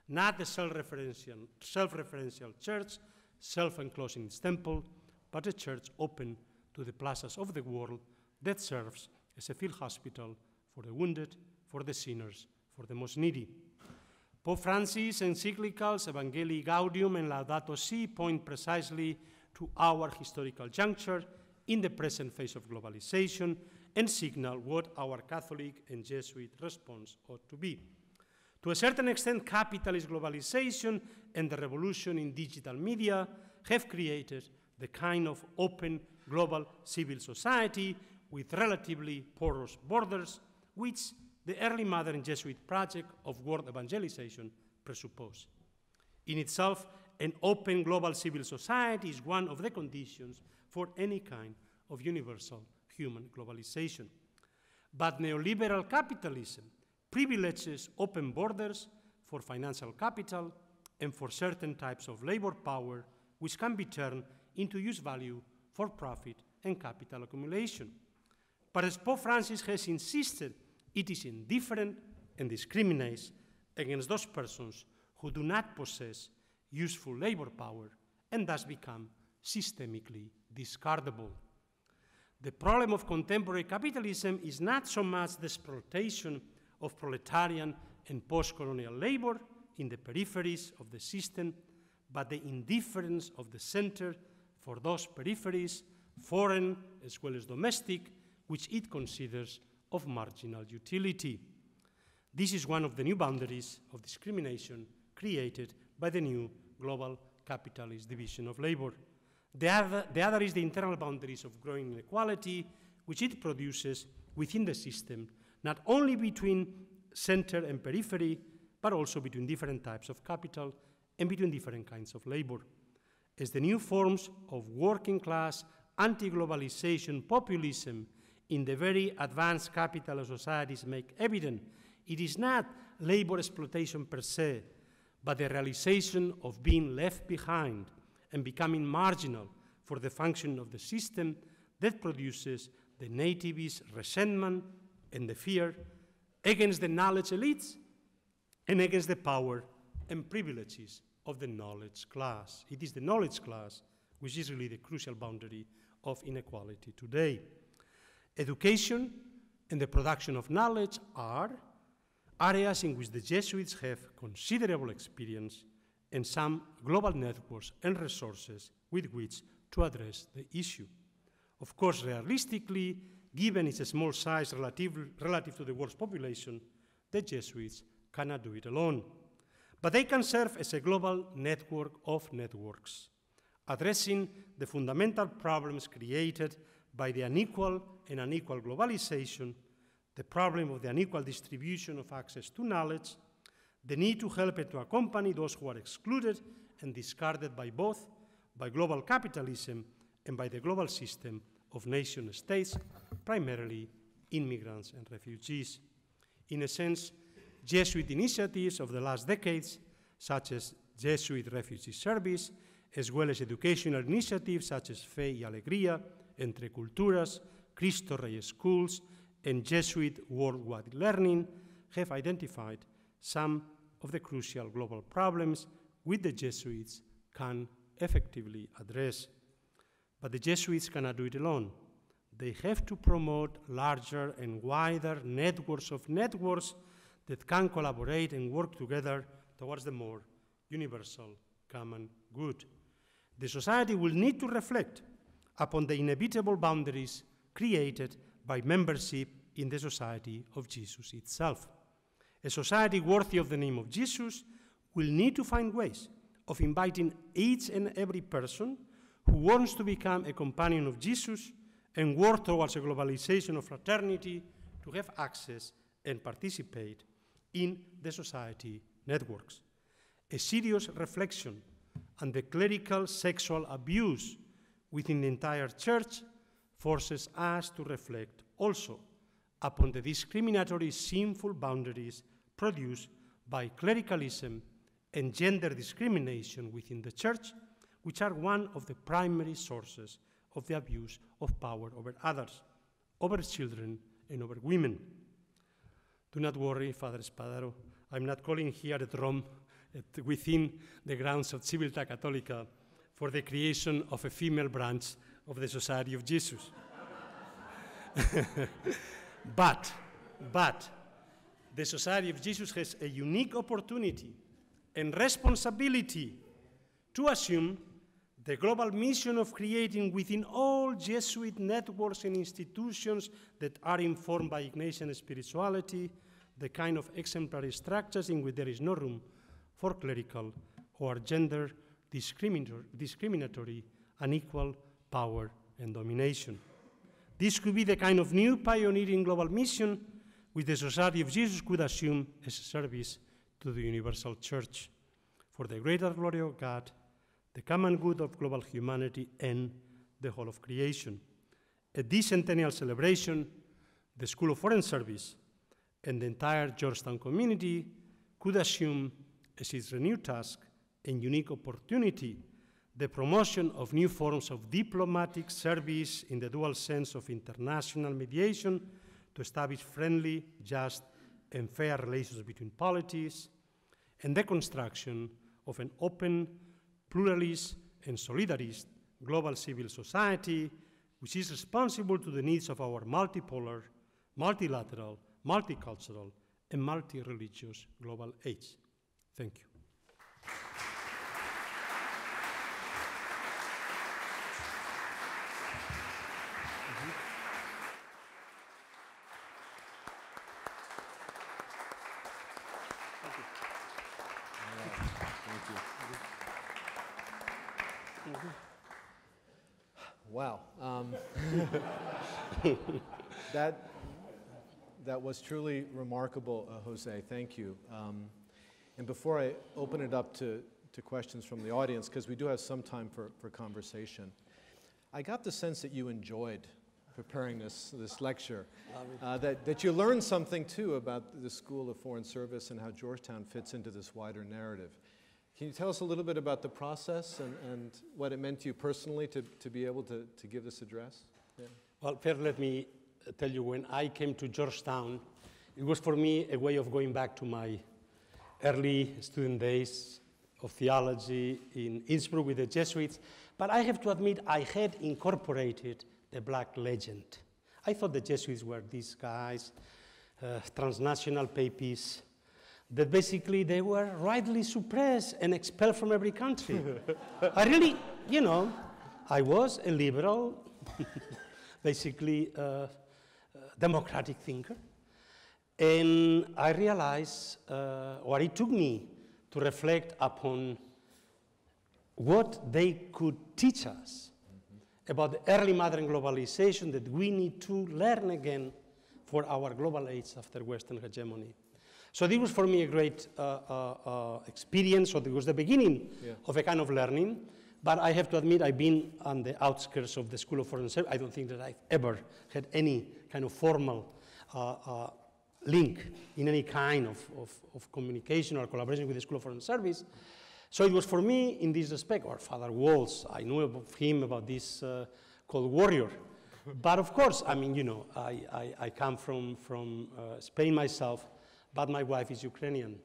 Not a self-referential church, self-enclosing its temple, but a church open to the plazas of the world that serves as a field hospital for the wounded, for the sinners, for the most needy. Pope Francis' encyclicals Evangelii Gaudium and Laudato Si point precisely to our historical juncture in the present phase of globalization and signal what our Catholic and Jesuit response ought to be. To a certain extent, capitalist globalization and the revolution in digital media have created the kind of open global civil society with relatively porous borders, which the early modern Jesuit project of world evangelization presupposed. In itself, an open global civil society is one of the conditions for any kind of universal human globalization. But neoliberal capitalism privileges open borders for financial capital and for certain types of labor power, which can be turned into use value for profit and capital accumulation. But as Pope Francis has insisted, it is indifferent and discriminates against those persons who do not possess useful labor power and thus become systemically discardable. The problem of contemporary capitalism is not so much the exploitation of proletarian and post-colonial labor in the peripheries of the system, but the indifference of the center for those peripheries, foreign as well as domestic, which it considers of marginal utility. This is one of the new boundaries of discrimination created by the new global capitalist division of labor. The other is the internal boundaries of growing inequality, which it produces within the system, not only between center and periphery, but also between different types of capital and between different kinds of labor. As the new forms of working class anti-globalization populism in the very advanced capitalist societies make evident, it is not labor exploitation per se, but the realization of being left behind and becoming marginal for the function of the system that produces the nativist resentment and the fear against the knowledge elites and against the power and privileges of the knowledge class. It is the knowledge class which is really the crucial boundary of inequality today. Education and the production of knowledge are areas in which the Jesuits have considerable experience and some global networks and resources with which to address the issue. Of course, realistically, given its small size relative to the world's population, the Jesuits cannot do it alone. But they can serve as a global network of networks, addressing the fundamental problems created by the unequal and unequal globalization, the problem of the unequal distribution of access to knowledge, the need to help and to accompany those who are excluded and discarded by both by global capitalism and by the global system of nation states, primarily immigrants and refugees. In a sense, Jesuit initiatives of the last decades, such as Jesuit Refugee Service, as well as educational initiatives such as Fe y Alegría, Entre Culturas, Cristo Rey Schools, and Jesuit Worldwide Learning, have identified some of the crucial global problems which the Jesuits can effectively address. But the Jesuits cannot do it alone. They have to promote larger and wider networks of networks that can collaborate and work together towards the more universal common good. The society will need to reflect upon the inevitable boundaries created by membership in the Society of Jesus itself. A society worthy of the name of Jesus will need to find ways of inviting each and every person who wants to become a companion of Jesus and work towards a globalization of fraternity to have access and participate in the society networks. A serious reflection on the clerical sexual abuse within the entire church forces us to reflect also upon the discriminatory sinful boundaries produced by clericalism and gender discrimination within the church, which are one of the primary sources of the abuse of power over others, over children and over women. Do not worry, Father Spadaro, I'm not calling here at Rome, within the grounds of Civiltà Cattolica, for the creation of a female branch of the Society of Jesus. But the Society of Jesus has a unique opportunity and responsibility to assume the global mission of creating within all Jesuit networks and institutions that are informed by Ignatian spirituality the kind of exemplary structures in which there is no room for clerical or gender discriminatory unequal power and domination. This could be the kind of new pioneering global mission which the Society of Jesus could assume as a service to the universal church for the greater glory of God, the common good of global humanity, and the whole of creation. At this centennial celebration, the School of Foreign Service and the entire Georgetown community could assume as its renewed task and unique opportunity the promotion of new forms of diplomatic service in the dual sense of international mediation to establish friendly, just, and fair relations between polities, and the construction of an open, pluralist, and solidarist global civil society which is responsible to the needs of our multipolar, multilateral, multicultural, and multi-religious global age. Thank you. Wow. That was truly remarkable, Jose. Thank you. And before I open it up to questions from the audience, because we do have some time for conversation, I got the sense that you enjoyed preparing this lecture, that you learned something, too, about the School of Foreign Service and how Georgetown fits into this wider narrative. Can you tell us a little bit about the process and what it meant to you personally to be able to give this address? Yeah. Well, first let me tell you, when I came to Georgetown, it was for me a way of going back to my early student days of theology in Innsbruck with the Jesuits. But I have to admit, I had incorporated the black legend. I thought the Jesuits were these guys, transnational papists, that basically they were rightly suppressed and expelled from every country. I really, I was a liberal, basically democratic thinker. And I realized, or it took me to reflect upon what they could teach us about the early modern globalization that we need to learn again for our global age after Western hegemony. So this was for me a great experience. So it was the beginning of a kind of learning. But I have to admit, I've been on the outskirts of the School of Foreign Service. I don't think that I've ever had any kind of formal link in any kind of communication or collaboration with the School of Foreign Service. So it was for me, in this respect, or Father Walsh, I knew of him about this called warrior. But of course, I mean, I come from Spain myself, but my wife is Ukrainian.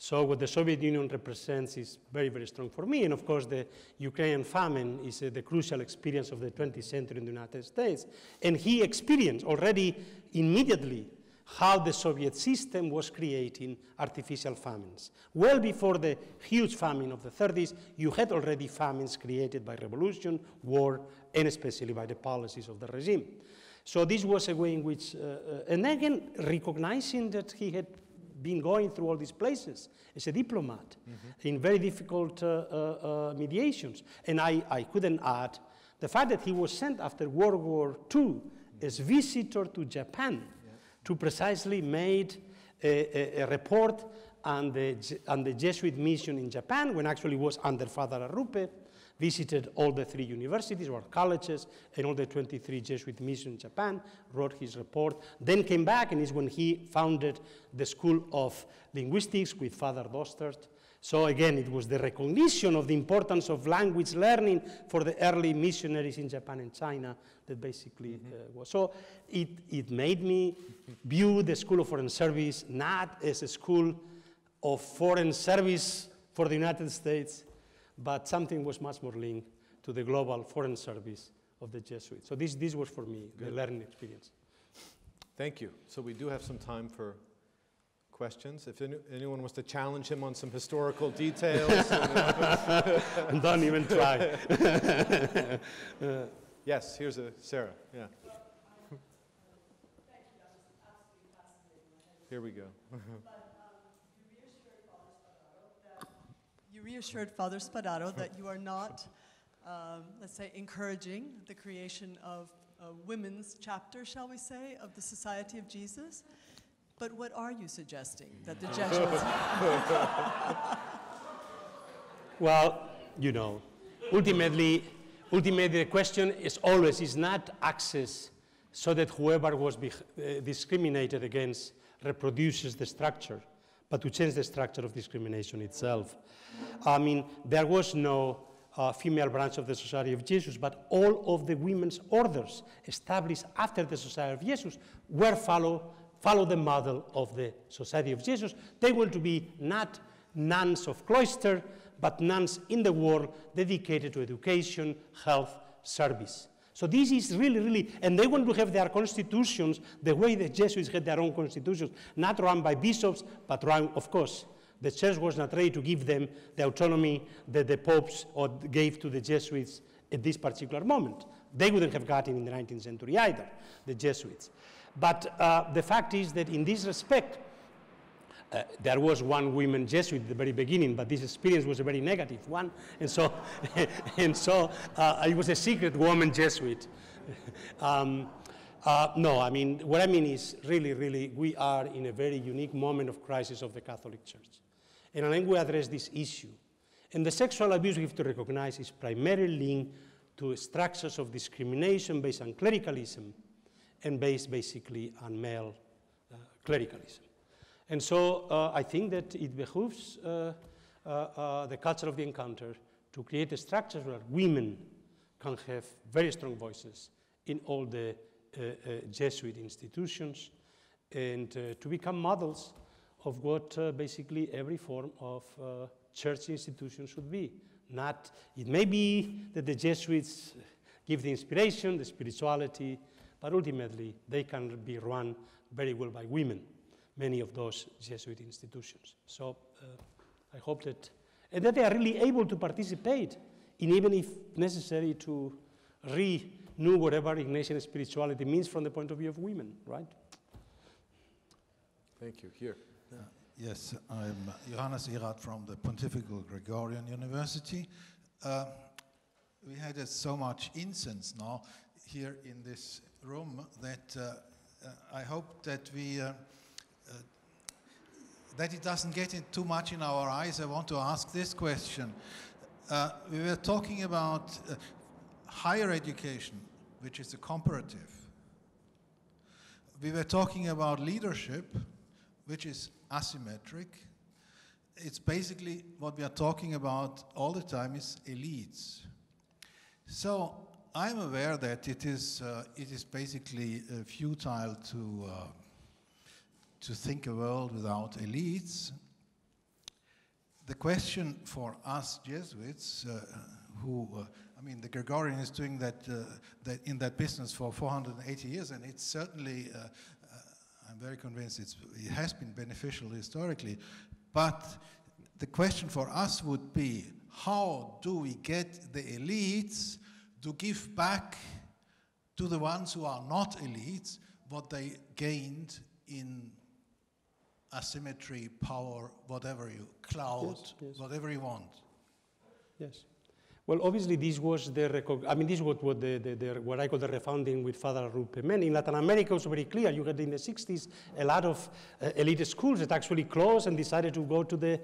So what the Soviet Union represents is very, very strong for me. And of course, the Ukrainian famine is the crucial experience of the 20th century in the United States. And he experienced already immediately how the Soviet system was creating artificial famines. Well before the huge famine of the 30s, you had already famines created by revolution, war, and especially by the policies of the regime. So this was a way in which, and again, recognizing that he had been going through all these places as a diplomat in very difficult mediations. And I couldn't add the fact that he was sent after World War II as visitor to Japan to precisely make a report on the Jesuit mission in Japan, when actually was under Father Arrupe, visited all the 3 universities or colleges and all the 23 Jesuit missions in Japan, wrote his report, then came back, and is when he founded the School of Linguistics with Father Dostert. So again, it was the recognition of the importance of language learning for the early missionaries in Japan and China that basically was. So it made me view the School of Foreign Service not as a school of foreign service for the United States, but something was much more linked to the global foreign service of the Jesuits. So this was for me the learning experience. Thank you. So we do have some time for questions. If anyone wants to challenge him on some historical details. Don't even try. Yes, here's Sarah. Yeah. Here we go. You reassured Father Spadaro that you are not, let's say, encouraging the creation of a women's chapter, shall we say, of the Society of Jesus. But what are you suggesting that the Jesuits... Well, you know, ultimately the question is not access so that whoever was discriminated against reproduces the structure, but to change the structure of discrimination itself. I mean, there was no female branch of the Society of Jesus, but all of the women's orders established after the Society of Jesus were follow the model of the Society of Jesus. They were to be not nuns of cloister, but nuns in the world dedicated to education, health, service. So this is really, and they want to have their constitutions the way the Jesuits had their own constitutions, not run by bishops, but run, of course. The church was not ready to give them the autonomy that the popes gave to the Jesuits at this particular moment. They wouldn't have gotten in the 19th century either, the Jesuits. But the fact is that in this respect, there was one woman Jesuit at the very beginning, but this experience was a very negative one, and so, it was a secret woman Jesuit. No, I mean, what I mean is really, we are in a very unique moment of crisis of the Catholic Church. And I think we address this issue. And the sexual abuse we have to recognize is primarily linked to structures of discrimination based on clericalism and based basically on male clericalism. And so I think that it behooves the culture of the encounter to create a structure where women can have very strong voices in all the Jesuit institutions and to become models of what basically every form of church institution should be. It may be that the Jesuits give the inspiration, the spirituality, but ultimately they can be run very well by women, many of those Jesuit institutions. So I hope that they are really able to participate in, even if necessary, to renew whatever Ignatian spirituality means from the point of view of women, right? Thank you. Here. Yes, I'm Johannes Erat from the Pontifical Gregorian University. We had so much incense now here in this room that I hope that that it doesn't get in too much in our eyes. I want to ask this question. We were talking about higher education, which is a comparative. We were talking about leadership, which is asymmetric. It's basically what we are talking about all the time is elites. So I'm aware that it is basically futile to think a world without elites. The question for us Jesuits, I mean, the Gregorian is doing that in that business for 480 years, and it's certainly, I'm very convinced it has been beneficial historically. But the question for us would be, how do we get the elites to give back to the ones who are not elites what they gained in asymmetry, power, whatever cloud, yes. Whatever you want? Yes. Well, obviously, this was this is what I call the refounding with Father Rupe. In Latin America, it was very clear. You had in the 60s a lot of elite schools that actually closed and decided to go to the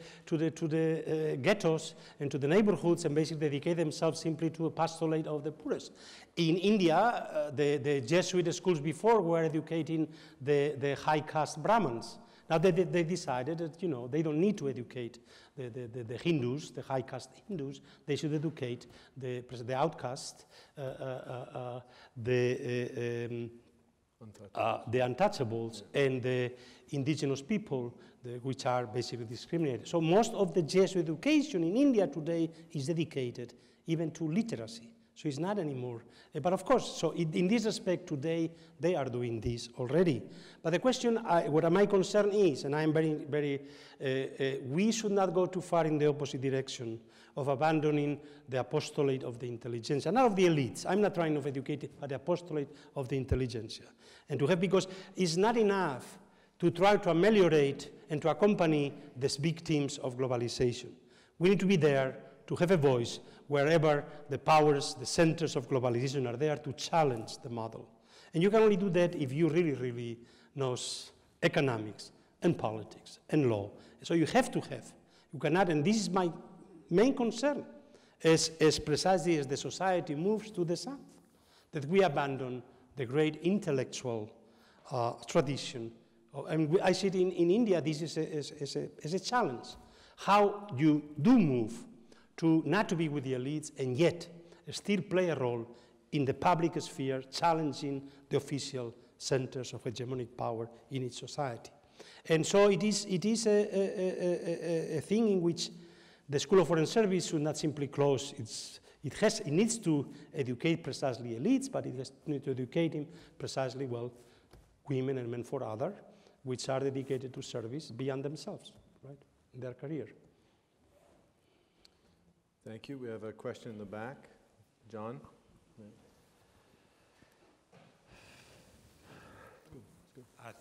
ghettos and to the neighborhoods and basically dedicate themselves simply to a pastorate of the poorest. In India, the Jesuit schools before were educating the high caste Brahmins. Now they decided that they don't need to educate the Hindus, the high caste Hindus. They should educate the outcast, the untouchables, and the indigenous people, which are basically discriminated. So most of the Jesuit education in India today is dedicated even to literacy, So it's not anymore. But of course, so in this respect today, they are doing this already. But the question, what my concern is, and I'm we should not go too far in the opposite direction of abandoning the apostolate of the intelligentsia, not of the elites. I'm not trying to educate, but the apostolate of the intelligentsia. And to have, because it's not enough to try to ameliorate and to accompany these victims of globalization. We need to be there to have a voice wherever the powers, the centers of globalization are there to challenge the model. And you can only do that if you really, really know economics and politics and law. So you have to have. You cannot, and this is my main concern, as precisely as the society moves to the south, that we abandon the great intellectual tradition. And I see it in India, this is a challenge. How you do move to not to be with the elites and yet still play a role in the public sphere, challenging the official centers of hegemonic power in its society. And so it is a thing in which the School of Foreign Service should not simply close. It needs to educate precisely elites, but it has to educate him precisely, well, women and men for other, which are dedicated to service beyond themselves, right, in their career. Thank you. We have a question in the back. John?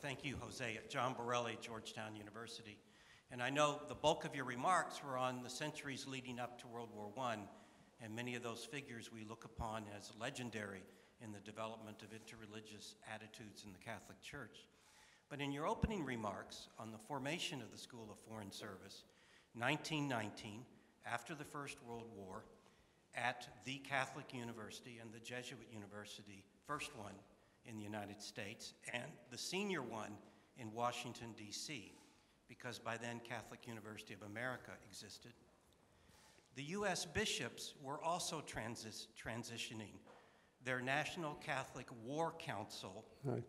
Thank you, Jose. John Borelli, Georgetown University. And I know the bulk of your remarks were on the centuries leading up to World War I, and many of those figures we look upon as legendary in the development of interreligious attitudes in the Catholic Church. But in your opening remarks on the formation of the School of Foreign Service, 1919, after the First World War, at the Catholic University and the Jesuit University, first one in the United States, and the senior one in Washington, D.C., because by then Catholic University of America existed. The U.S. bishops were also transitioning. Their National Catholic War Council, right,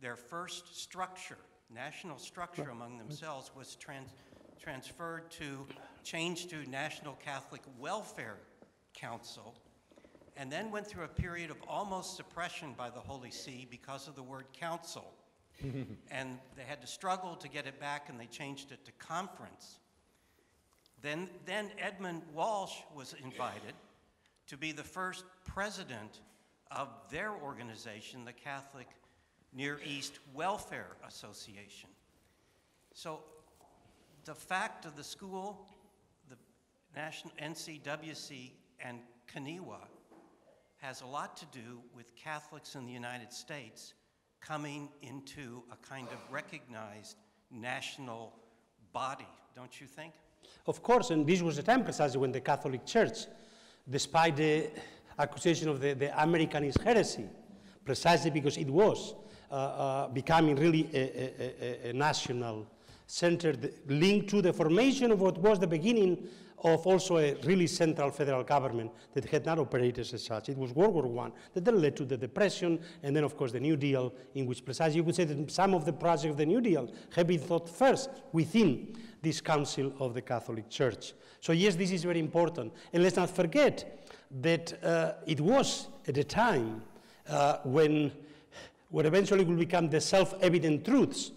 their first structure, national structure among themselves, was changed to National Catholic Welfare Council, and then went through a period of almost suppression by the Holy See because of the word council. And they had to struggle to get it back, and they changed it to conference. Then Edmund Walsh was invited to be the first president of their organization, the Catholic Near East Welfare Association. So the fact of the school, the National NCWC, and Kaniwa has a lot to do with Catholics in the United States coming into a kind of recognized national body, don't you think? Of course, and this was a time precisely when the Catholic Church, despite the accusation of the Americanist heresy, precisely because it was becoming really a national center linked to the formation of what was the beginning of also a really central federal government that had not operated as such. It was World War I that then led to the Depression, and then of course the New Deal, in which precisely you could say that some of the projects of the New Deal have been thought first within this Council of the Catholic Church. So yes, this is very important. And let's not forget that it was at a time when what eventually will become the self-evident truths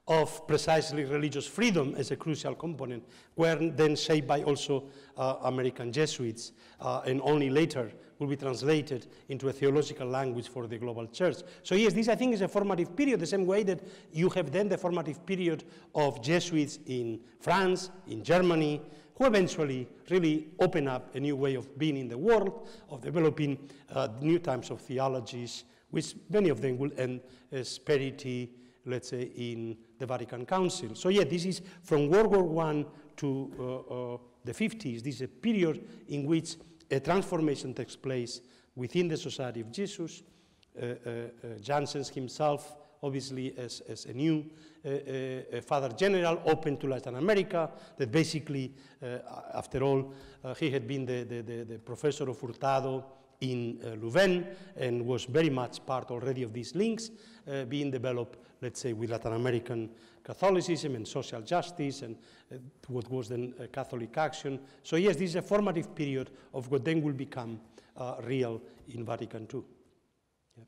of precisely religious freedom as a crucial component were then shaped by also American Jesuits, and only later will be translated into a theological language for the global church. So yes, this I think is a formative period, the same way that you have then the formative period of Jesuits in France, in Germany, who eventually really open up a new way of being in the world, of developing new types of theologies, which many of them will end as perity, let's say, in the Vatican Council. So yeah, this is from World War I to the 50s. This is a period in which a transformation takes place within the Society of Jesus. Jansen himself, obviously, as a new Father General, open to Latin America, that basically, after all, he had been the professor of Hurtado in Louvain, and was very much part already of these links being developed, let's say, with Latin American Catholicism and social justice and what was then Catholic action. So yes, this is a formative period of what then will become real in Vatican II. Yeah.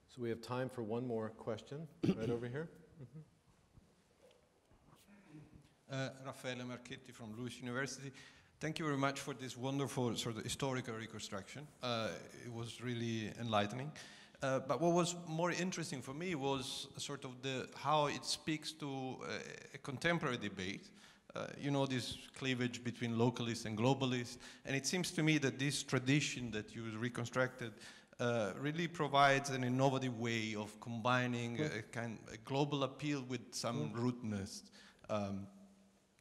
So we have time for one more question, right over here. Raffaele Marchetti from Lewis University. Thank you very much for this wonderful sort of historical reconstruction. It was really enlightening. But what was more interesting for me was sort of how it speaks to a contemporary debate. You know, this cleavage between localists and globalists. And it seems to me that this tradition that you reconstructed really provides an innovative way of combining a global appeal with some rootedness.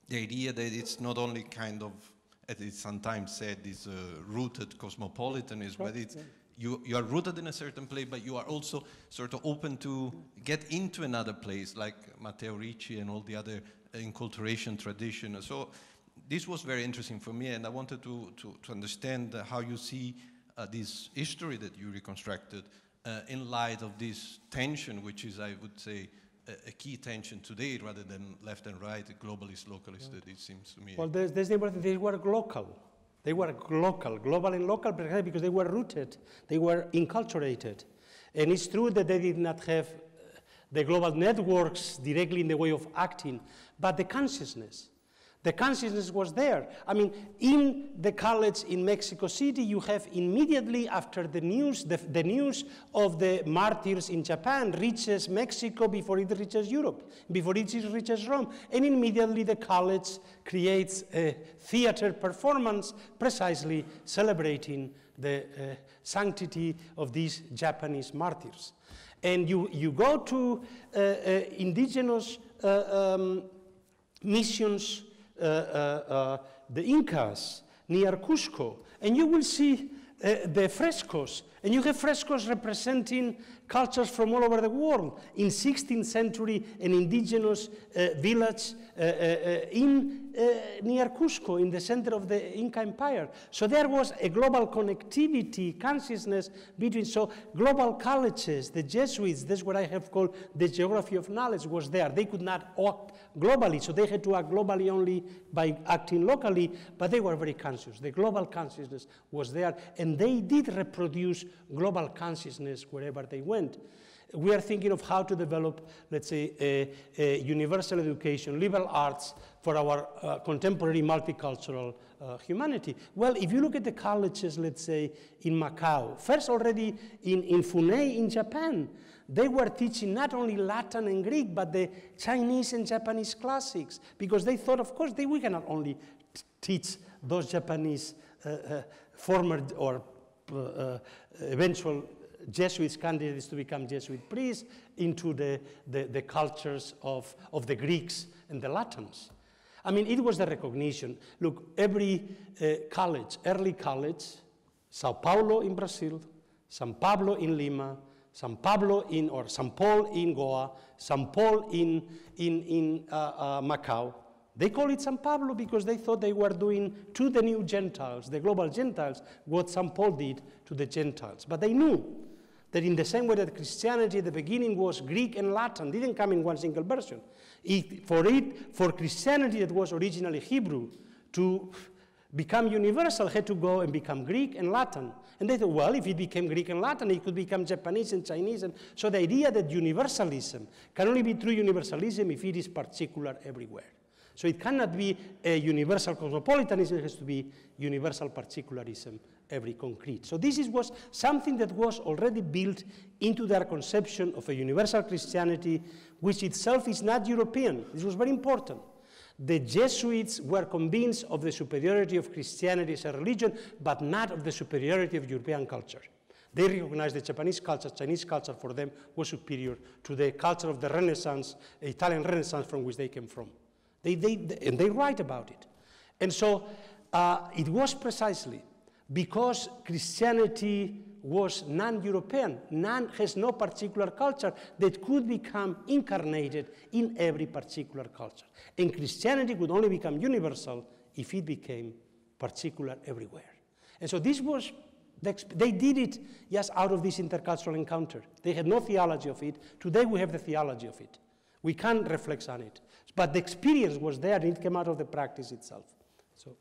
The idea that it's not only kind of, as it's sometimes said, this rooted cosmopolitanism, but it's you are rooted in a certain place, but you are also sort of open to get into another place, like Matteo Ricci and all the other enculturation tradition. So this was very interesting for me, and I wanted to understand how you see this history that you reconstructed in light of this tension, which is, I would say, a key tension today, rather than left and right, globalist, localist, that it seems to me. Well, they were local. They were local, global and local, because they were rooted, they were enculturated. And it's true that they did not have the global networks directly in the way of acting, but the consciousness was there. I mean, in the college in Mexico City, you have immediately after the news, the news of the martyrs in Japan reaches Mexico before it reaches Europe, before it reaches Rome. And immediately the college creates a theater performance precisely celebrating the sanctity of these Japanese martyrs. And you go to indigenous missions, the Incas near Cusco, and you will see the frescoes, and you have frescoes representing cultures from all over the world. In 16th century, an indigenous village near Cusco, in the center of the Inca Empire. So there was a global connectivity, consciousness between, so global colleges, the Jesuits, that's what I have called the geography of knowledge, was there. They could not act globally, so they had to act globally only by acting locally, but they were very conscious. The global consciousness was there, and they did reproduce global consciousness wherever they went. We are thinking of how to develop, let's say, a universal education, liberal arts for our contemporary multicultural humanity. Well, if you look at the colleges, let's say, in Macau, first already in Funei in Japan, they were teaching not only Latin and Greek, but the Chinese and Japanese classics, because they thought, of course, we cannot only teach those Japanese former or eventual Jesuits candidates to become Jesuit priests into the cultures of the Greeks and the Latins. I mean, it was the recognition. Look, every college, early college, Sao Paulo in Brazil, São Pablo in Lima, São Paul in Goa, São Paul in Macau. They call it São Pablo because they thought they were doing to the new Gentiles, the global Gentiles, what São Paul did to the Gentiles. But they knew that in the same way that Christianity at the beginning was Greek and Latin, didn't come in one single version. For Christianity that was originally Hebrew to become universal had to go and become Greek and Latin. And they thought, well, if it became Greek and Latin, it could become Japanese and Chinese. And so the idea that universalism can only be true universalism if it is particular everywhere. So it cannot be a universal cosmopolitanism, it has to be universal particularism, every concrete. So this was something that was already built into their conception of a universal Christianity, which itself is not European. This was very important. The Jesuits were convinced of the superiority of Christianity as a religion, but not of the superiority of European culture. They recognized the Japanese culture, Chinese culture for them was superior to the culture of the Renaissance, Italian Renaissance from which they came from. And they write about it. And so it was precisely because Christianity was non-European, has no particular culture that could become incarnated in every particular culture. And Christianity could only become universal if it became particular everywhere. And so this was, they did it just out of this intercultural encounter. They had no theology of it. Today we have the theology of it. We can reflect on it. But the experience was there and it came out of the practice itself. So.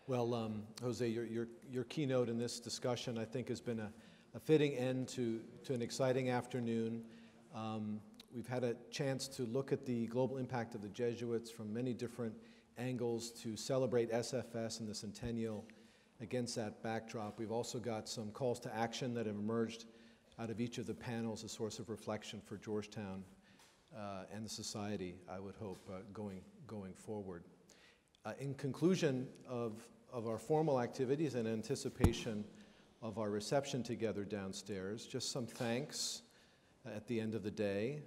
Well, Jose, your keynote in this discussion, I think, has been a fitting end to an exciting afternoon. We've had a chance to look at the global impact of the Jesuits from many different angles to celebrate SFS and the centennial against that backdrop. We've also got some calls to action that have emerged out of each of the panels, a source of reflection for Georgetown and the society, I would hope, going forward. In conclusion of our formal activities and anticipation of our reception together downstairs, just some thanks at the end of the day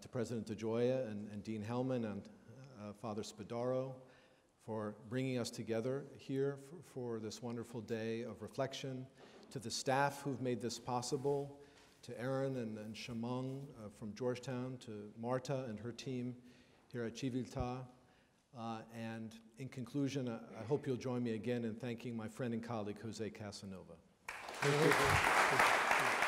to President DeGioia and Dean Hellman and Father Spadaro for bringing us together here for this wonderful day of reflection, to the staff who've made this possible, to Erin and Shamong from Georgetown, to Marta and her team here at Civiltà. And in conclusion, I hope you'll join me again in thanking my friend and colleague, Jose Casanova. Thank you.